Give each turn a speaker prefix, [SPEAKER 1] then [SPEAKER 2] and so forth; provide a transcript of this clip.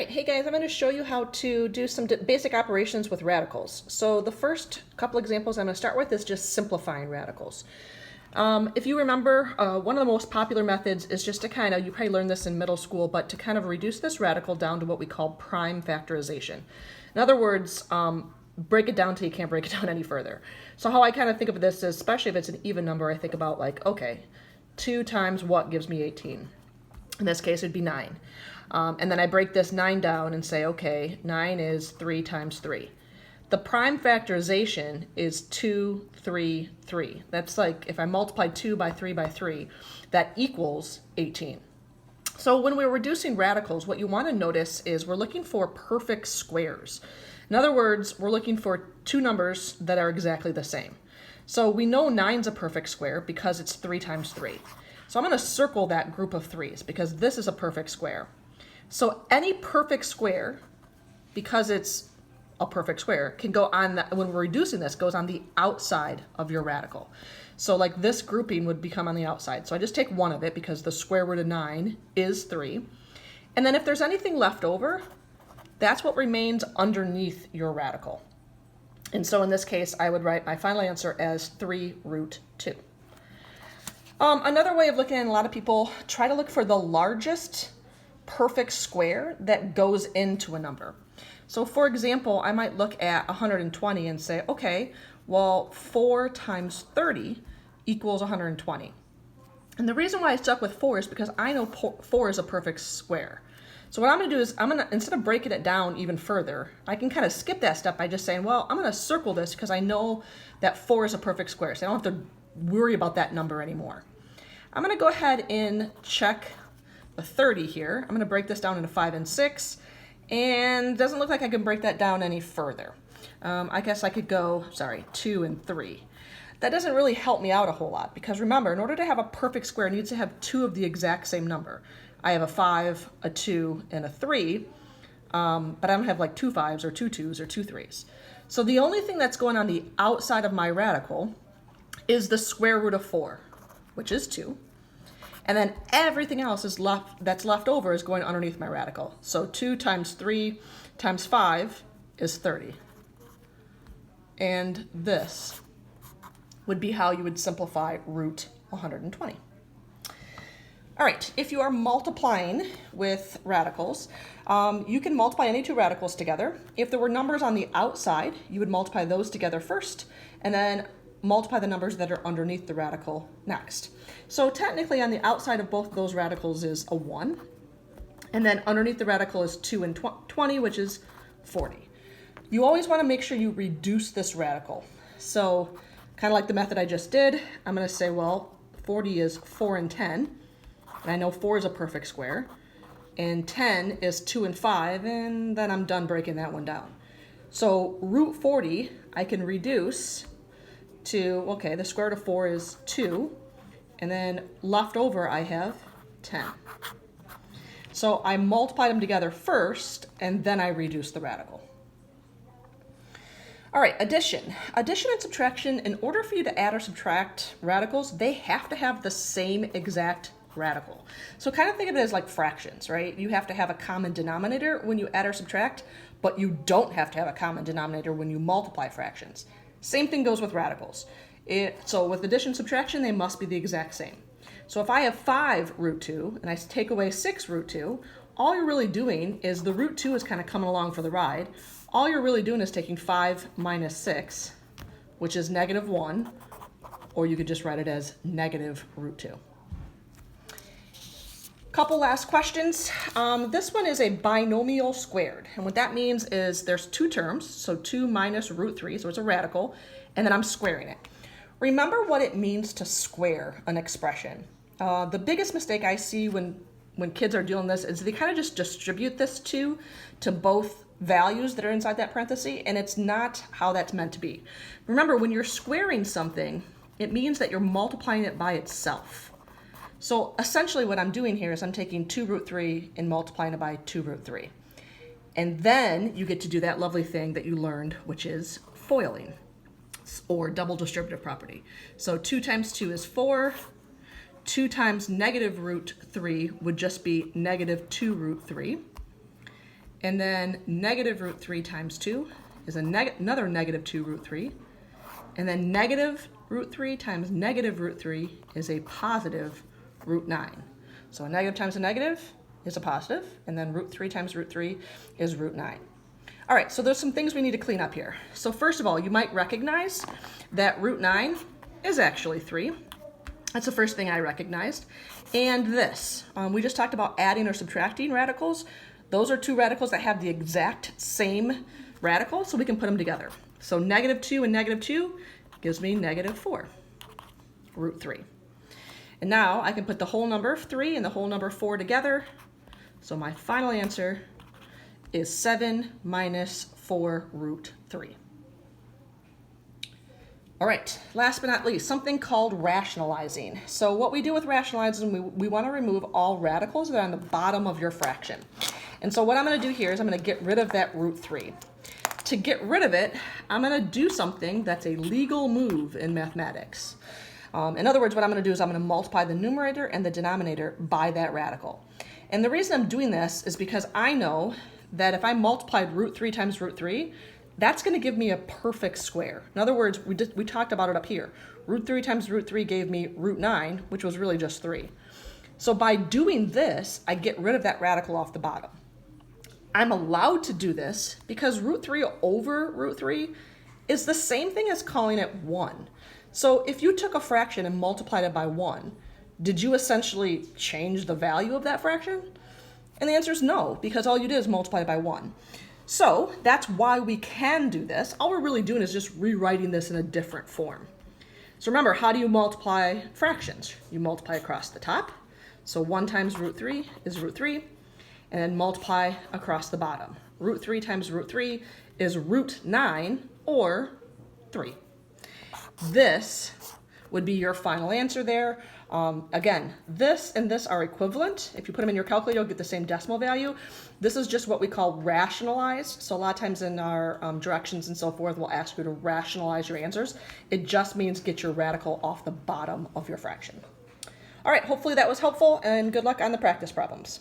[SPEAKER 1] right, hey guys, I'm going to show you how to do some basic operations with radicals. So the first couple examples I'm going to start with is just simplifying radicals. If you remember, one of the most popular methods is just to kind of, you probably learned this in middle school, but to kind of reduce this radical down to what we call prime factorization. In other words, break it down till you can't break it down any further. So how I kind of think of this is, especially if it's an even number, I think about like, okay, 2 times what gives me 18? In this case, it'd be 9. And then I break this 9 down and say, okay, 9 is 3 times 3. The prime factorization is 2, 3, 3. That's like if I multiply 2 by 3 by 3, that equals 18. So when we're reducing radicals, what you want to notice is we're looking for perfect squares. In other words, we're looking for two numbers that are exactly the same. So we know 9's a perfect square because it's 3 times 3. So I'm going to circle that group of 3's because this is a perfect square. So any perfect square, because it's a perfect square, can go on, when we're reducing this, goes on the outside of your radical. So like this grouping would become on the outside. So I just take one of it because the square root of 9 is 3. And then if there's anything left over, that's what remains underneath your radical. And so in this case, I would write my final answer as 3 root 2. Another way of looking at it, a lot of people try to look for the largest perfect square that goes into a number. So for example, I might look at 120 and say, okay, well, 4 times 30 equals 120. And the reason why I stuck with 4 is because I know 4 is a perfect square. So what I'm going to do is instead of breaking it down even further, I can kind of skip that step by just saying, well, I'm going to circle this because I know that 4 is a perfect square. So I don't have to worry about that number anymore. I'm going to go ahead and check the 30 here. I'm going to break this down into 5 and 6, and it doesn't look like I can break that down any further. I guess I could go, 2 and 3. That doesn't really help me out a whole lot because remember, in order to have a perfect square, it needs to have 2 of the exact same number. I have a 5, a 2, and a 3, but I don't have like 2 5s or 2 2s or 2 3s. So the only thing that's going on the outside of my radical is the square root of 4, which is 2. And then everything else that's left over is going underneath my radical. So 2 times 3 times 5 is 30. And this would be how you would simplify root 120. All right, if you are multiplying with radicals, you can multiply any two radicals together. If there were numbers on the outside, you would multiply those together first, and then multiply the numbers that are underneath the radical next. So technically on the outside of both of those radicals is a 1, and then underneath the radical is 2 and 20, which is 40. You always want to make sure you reduce this radical. So kind of like the method I just did, I'm going to say, well, 40 is 4 and 10, and I know 4 is a perfect square, and 10 is 2 and 5, and then I'm done breaking that one down. So root 40 I can reduce to, okay, the square root of 4 is 2, and then left over I have 10. So I multiply them together first, and then I reduce the radical. All right, addition. Addition and subtraction, in order for you to add or subtract radicals, they have to have the same exact radical. So kind of think of it as like fractions, right? You have to have a common denominator when you add or subtract, but you don't have to have a common denominator when you multiply fractions. Same thing goes with radicals. So with addition and subtraction, they must be the exact same. So if I have 5 root 2 and I take away 6 root 2, all you're really doing is the root 2 is kind of coming along for the ride. All you're really doing is taking 5 minus 6, which is negative 1, or you could just write it as negative root 2. Couple last questions. This one is a binomial squared. And what that means is there's 2 terms, so 2 minus root 3, so it's a radical, and then I'm squaring it. Remember what it means to square an expression. The biggest mistake I see when kids are doing this is they kind of just distribute this to both values that are inside that parenthesis, and it's not how that's meant to be. Remember, when you're squaring something, it means that you're multiplying it by itself. So essentially what I'm doing here is I'm taking 2 root 3 and multiplying it by 2 root 3. And then you get to do that lovely thing that you learned, which is foiling, or double distributive property. So 2 times 2 is 4. 2 times negative root 3 would just be negative 2 root 3. And then negative root 3 times 2 is another negative 2 root 3. And then negative root 3 times negative root 3 is a positive root 9. So a negative times a negative is a positive, and then root 3 times root 3 is root 9. All right, so there's some things we need to clean up here. So first of all, you might recognize that root 9 is actually 3. That's the first thing I recognized. And this, we just talked about adding or subtracting radicals. Those are two radicals that have the exact same radical, so we can put them together. So negative 2 and negative 2 gives me negative 4, root 3. And now I can put the whole number of 3 and the whole number of 4 together. So my final answer is 7 minus 4 root 3. All right, last but not least, something called rationalizing. So what we do with rationalizing, we want to remove all radicals that are on the bottom of your fraction. And so what I'm going to do here is I'm going to get rid of that root 3. To get rid of it, I'm going to do something that's a legal move in mathematics. In other words, what I'm going to do is I'm going to multiply the numerator and the denominator by that radical. And the reason I'm doing this is because I know that if I multiplied root 3 times root 3, that's going to give me a perfect square. In other words, we talked about it up here. Root 3 times root 3 gave me root 9, which was really just 3. So by doing this, I get rid of that radical off the bottom. I'm allowed to do this because root 3 over root 3 is the same thing as calling it 1. So if you took a fraction and multiplied it by 1, did you essentially change the value of that fraction? And the answer is no, because all you did is multiply it by 1. So that's why we can do this. All we're really doing is just rewriting this in a different form. So remember, how do you multiply fractions? You multiply across the top. So 1 times root 3 is root 3, and then multiply across the bottom. Root 3 times root 3 is root 9, or 3. This would be your final answer there. Again, this and this are equivalent. If you put them in your calculator, you'll get the same decimal value. This is just what we call rationalized. So a lot of times in our directions and so forth, we'll ask you to rationalize your answers. It just means get your radical off the bottom of your fraction. All right, hopefully that was helpful, and good luck on the practice problems.